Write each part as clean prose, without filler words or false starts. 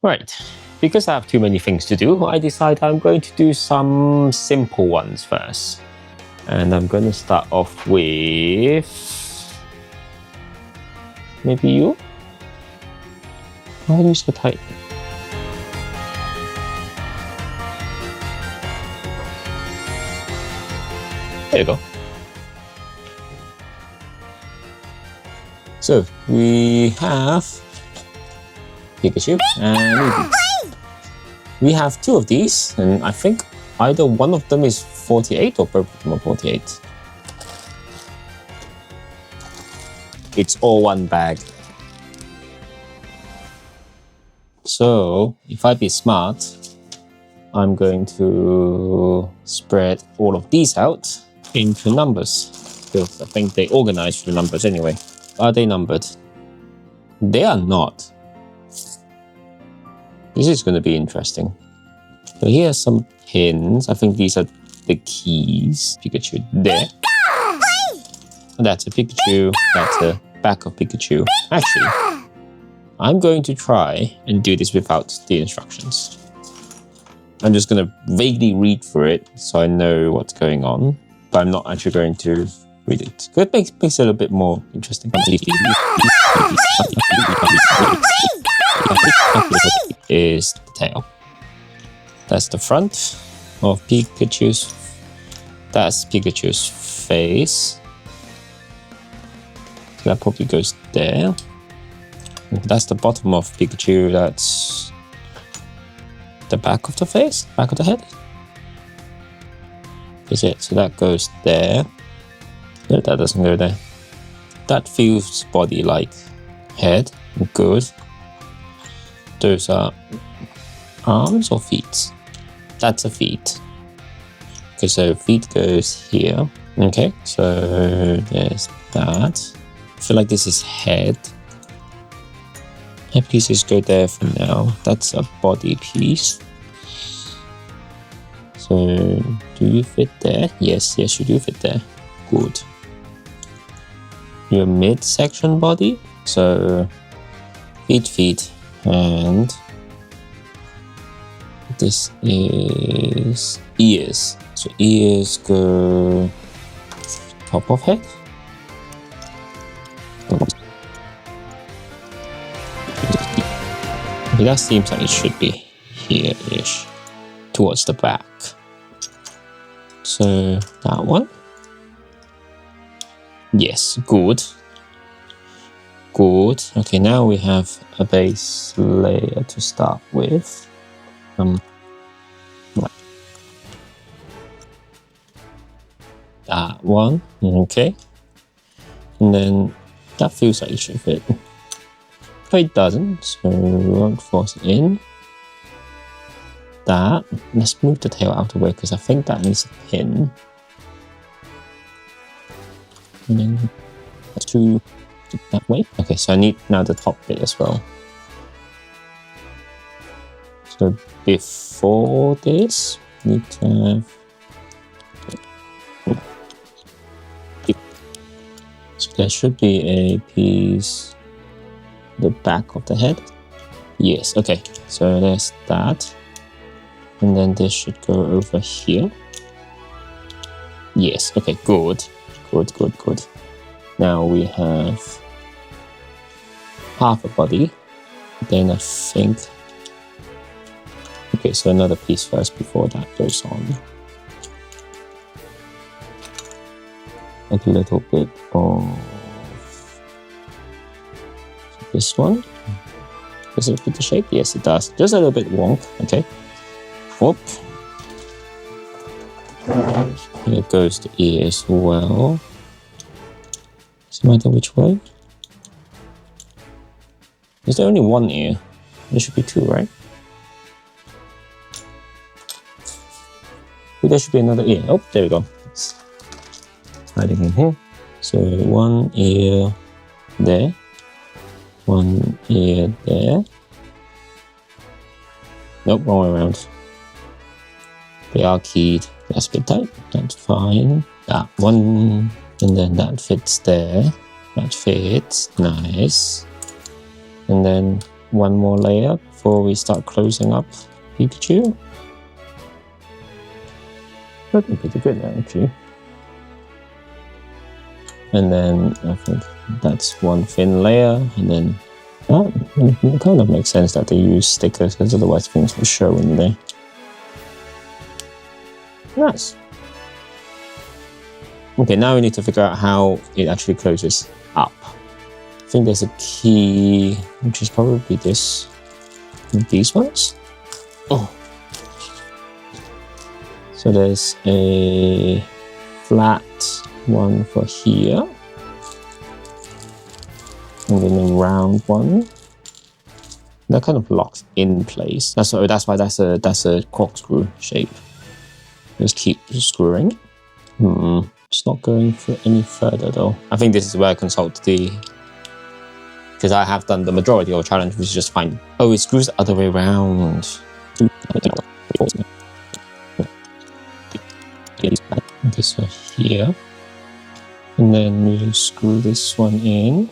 Right, because I have too many things to do, I decide I'm going to do some simple ones first. And I'm going to start off with... maybe you? Why are you so tight? There you go. So, we have Pikachu and Eevee. We have two of these, and I think either one of them is 48 or both of them are 48. It's all one bag. So, if I be smart, I'm going to spread all of these out into numbers. Because I think they organize the numbers anyway. Are they numbered? They are not. This is going to be interesting. So here are some pins. I think these are the keys. Pikachu there. That's a Pikachu. That's a back of Pikachu. Actually, I'm going to try and do this without the instructions. I'm just going to vaguely read through it so I know what's going on. But I'm not actually going to read it. It makes it a little bit more interesting. Is the tail. That's the front of Pikachu's. That's Pikachu's face. So that probably goes there. That's the bottom of Pikachu. That's the back of the face, back of the head. Is it? So that goes there. No, that doesn't go there. That feels body-like. Head, good. Those are arms or feet? That's a feet. Okay, so feet goes here. Okay, so there's that. I feel like this is head. Head pieces go there for now. That's a body piece. So, do you fit there? Yes, you do fit there. Good. Your midsection body. So, feet, and this is ears. So ears go top of head. Okay, that seems like it should be here-ish, towards the back. So that one. Yes, good. Good. Okay, now we have a base layer to start with. That one. Okay. And then that feels like it should fit. But it doesn't, so we won't force it in. That. Let's move the tail out of the way because I think that needs a pin. And then let's do it that way. Okay, so I need now the top bit as well. So before this, we need to have. So there should be a piece. The back of the head. Yes, okay. So there's that. And then this should go over here. Yes, okay, good. Good. Now we have half a body. Then I think... Okay, so another piece first before that goes on. A little bit of... This one. Does it fit the shape? Yes, it does. Just a little bit wonk. Okay. Whoop. Here goes the ear as well. Does it matter which way? Is there only one ear? There should be two, right? Oh, there should be another ear. Oh, there we go. It's hiding in here. So one ear there. One ear there. Nope, wrong way around. They are keyed. That's a bit tight. That's fine. That one. And then that fits there. That fits. Nice. And then one more layer before we start closing up Pikachu. Looking pretty good actually. And then I think that's one thin layer, and then it kind of makes sense that they use stickers because otherwise things will show in there. Nice. Okay, now we need to figure out how it actually closes up. I think there's a key, which is probably this. These ones? Oh. So there's a flat one for here. And then a round one. That kind of locks in place. That's why that's a corkscrew shape. Just keep screwing. It's not going through any further though. I think this is where I consult the, because I have done the majority of the challenge, which is just fine. Oh, it screws the other way around. Okay, so here. And then you screw this one in.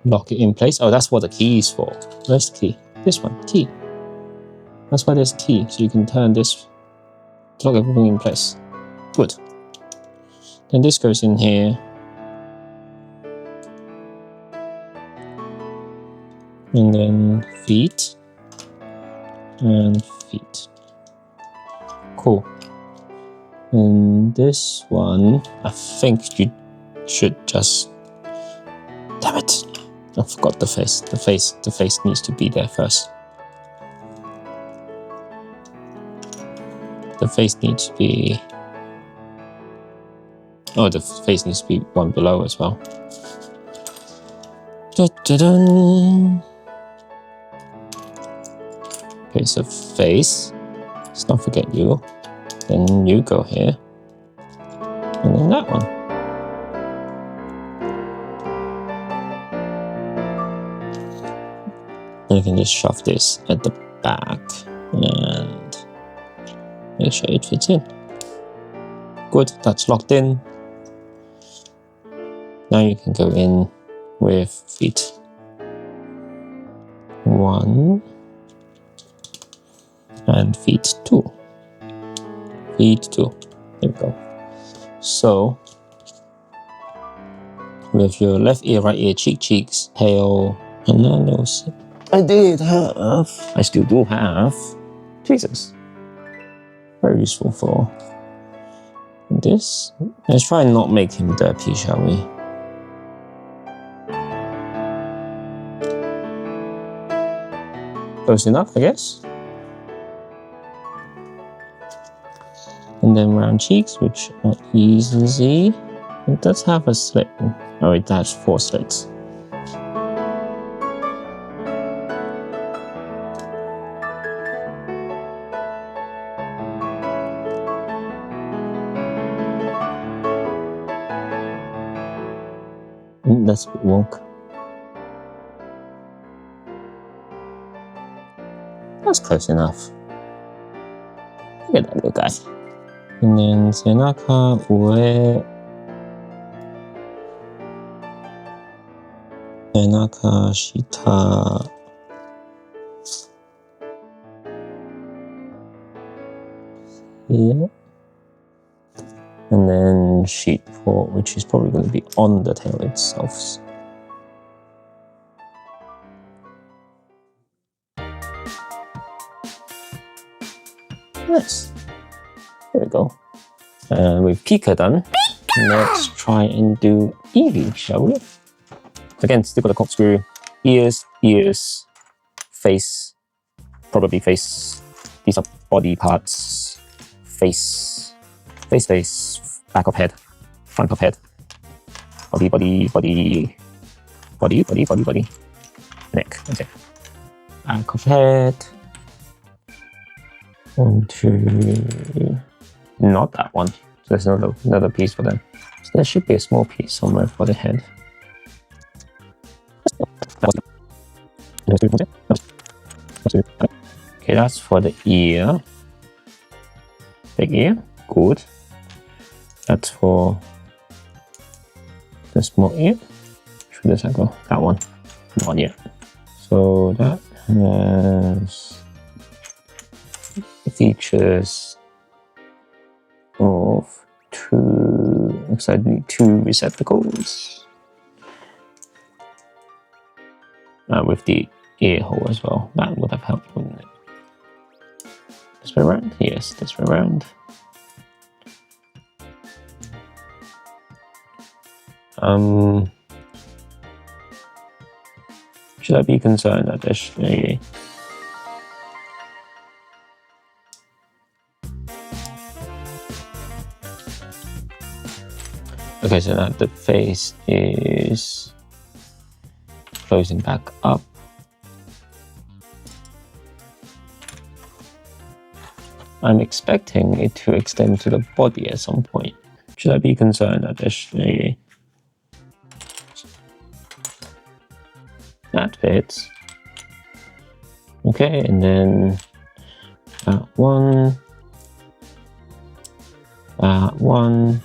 Lock it in place. Oh, that's what the key is for. Where's the key? This one, key. That's why there's a key, so you can turn this to lock everything in place. Good. Then this goes in here. And then feet. And feet. Cool. And this one, I think you should just... Damn it! I forgot the face. The face needs to be there first. The face needs to be... Oh, the face needs to be one below as well. Dun-dun-dun. Okay, so face. Let's not forget you. Then you go here. And then that one. And you can just shove this at the back and make sure it fits in. Good, that's locked in. Now you can go in with feet. 1 and feet 2. Feet 2. There we go. So with your left ear, right ear, cheeks, tail, and then nose. I still do have. Jesus. Very useful for this. Let's try and not make him dirty, shall we? Close enough, I guess. And then round cheeks, which are easy. It does have a slit. Oh, it has 4 slits. That's a bit wonk. That's close enough. Look at that little guy. And then Senaka, Ue. Senaka, Shita. Here. And then sheet 4, which is probably going to be on the tail itself. Nice. There we go. With Pika done, let's try and do Eevee, shall we? Again, still got the corkscrew, ears, face, probably face. These are body parts, face, back of head, front of head, body, neck. Okay, back of head. 1, 2, not that one. So there's another piece for them. So there should be a small piece somewhere for the head. Okay, that's for the ear. Big ear, good. That's for the small ear. Which way does that go? That one. Not yet. So that has features of two, exactly two receptacles. With the ear hole as well. That would have helped, wouldn't it? This way around? Yes, this way around. Should I be concerned that there's a... Okay, so now the face is closing back up. I'm expecting it to extend to the body at some point. Should I be concerned that there's a... That fits. Okay, and then that one, that one,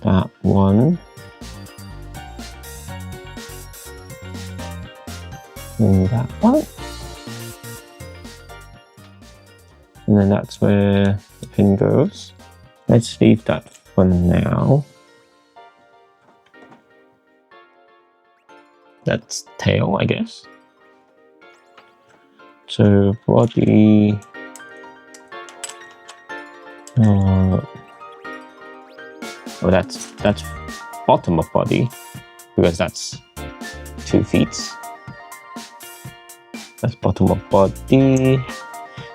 that one, and that one. And then that's where the pin goes. Let's leave that for now. That's tail, I guess. So body. Oh, that's bottom of body, because that's 2 feet. That's bottom of body.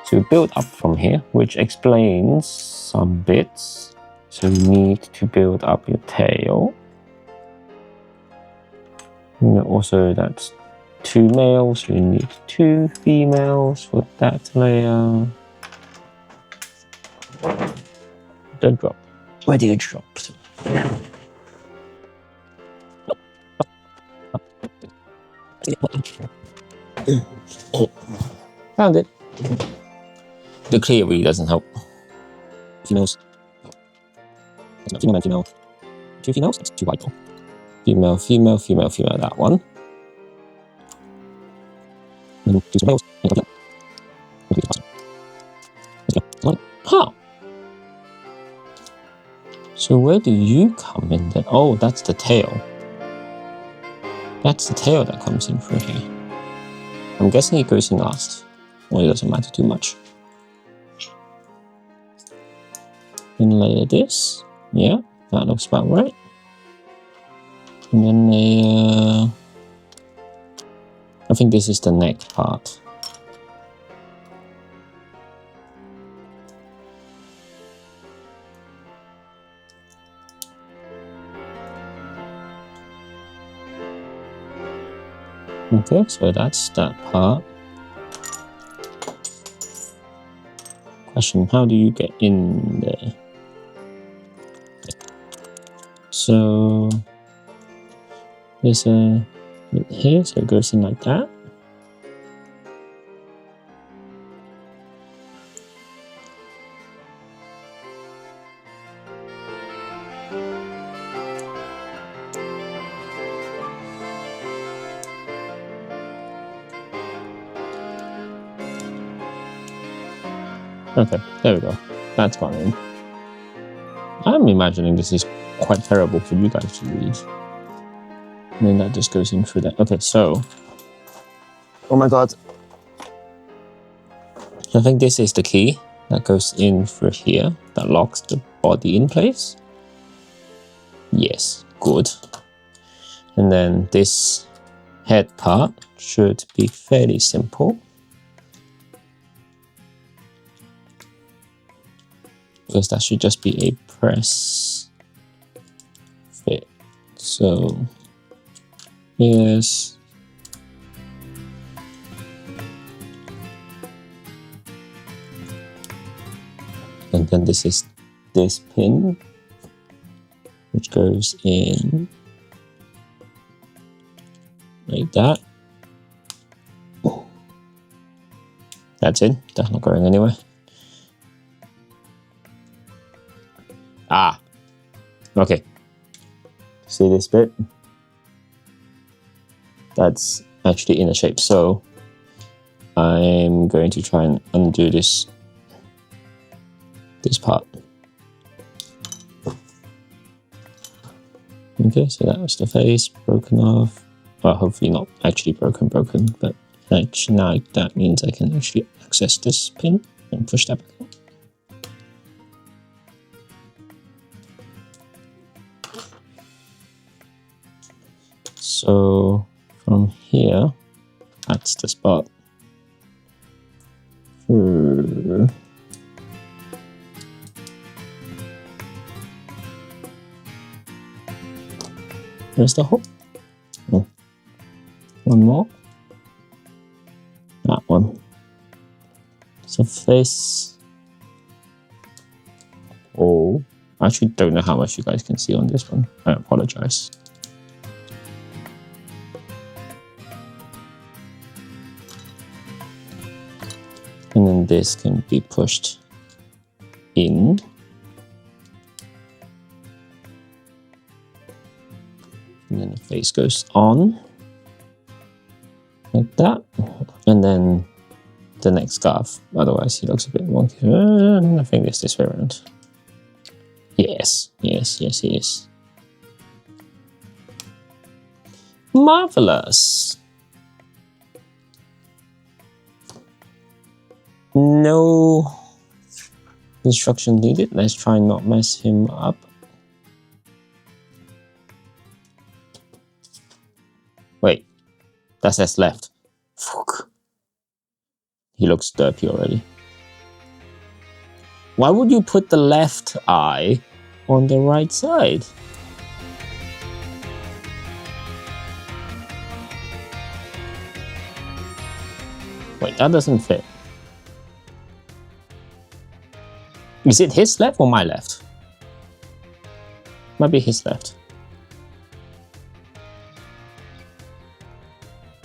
So we build up from here, which explains some bits. So you need to build up your tail. And also that's 2 males, so you need 2 females for that layer. Don't drop. Where do you drop? Found it. The clear really doesn't help. Females. Female and female. 2 females? That's 2 white. Female, female, female, female, that one. And 2 males. Huh. So where do you come in then? Oh, that's the tail. That's the tail that comes in through here. I'm guessing it goes in last. Well, it doesn't matter too much. Then layer this. Yeah, that looks about right. And then layer... I think this is the neck part. Okay, so that's that part. Question, how do you get in there? So there's a bit here, so it goes in like that. Okay, there we go. That's gone in. I'm imagining this is quite terrible for you guys to read. And then that just goes in through that. Okay, so... Oh my god. I think this is the key that goes in through here, that locks the body in place. Yes, good. And then this head part should be fairly simple. Because that should just be a press fit. So, yes. And then this is this pin, which goes in like that. That's it. That's not going anywhere. Ah, okay. See this bit? That's actually in a shape. So I'm going to try and undo this part. Okay, so that was the face broken off. Well, hopefully not actually broken, but actually now that means I can actually access this pin and push that back out. So from here, that's the spot. There's the hole. Oh. One more. That one. So face. Oh, I actually don't know how much you guys can see on this one. I apologize. And then this can be pushed in. And then the face goes on. Like that. And then the next scarf. Otherwise, he looks a bit wonky. I think it's this way around. Yes, yes, yes, he is. Marvelous. No instruction needed. Let's try and not mess him up. Wait, that says left. Fuck. He looks derpy already. Why would you put the left eye on the right side? Wait, that doesn't fit. Is it his left or my left? Might be his left.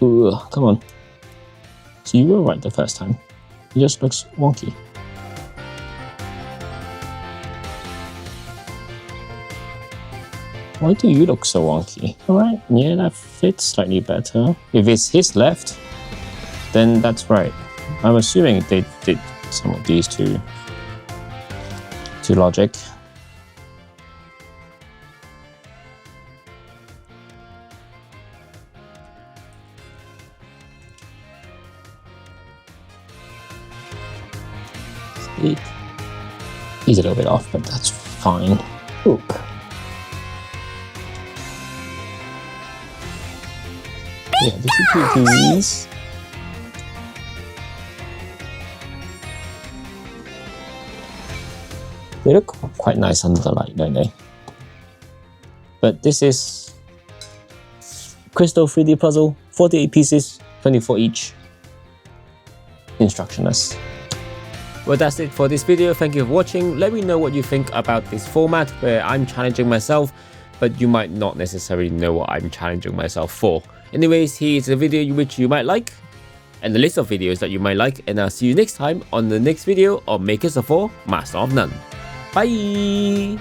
Ooh, come on. So you were right the first time. It just looks wonky. Why do you look so wonky? Alright, yeah, that fits slightly better. If it's his left, then that's right. I'm assuming they did some of these to logic. He's a little bit off, but that's fine. Oop. Yeah, the two keys. They look quite nice under the light, don't they? But this is Crystal 3D puzzle, 48 pieces, 24 each. Instructionless. Well, that's it for this video. Thank you for watching. Let me know what you think about this format where I'm challenging myself, but you might not necessarily know what I'm challenging myself for. Anyways, here's a video which you might like, and the list of videos that you might like, and I'll see you next time on the next video of Makers of 4, Master of None. Bye!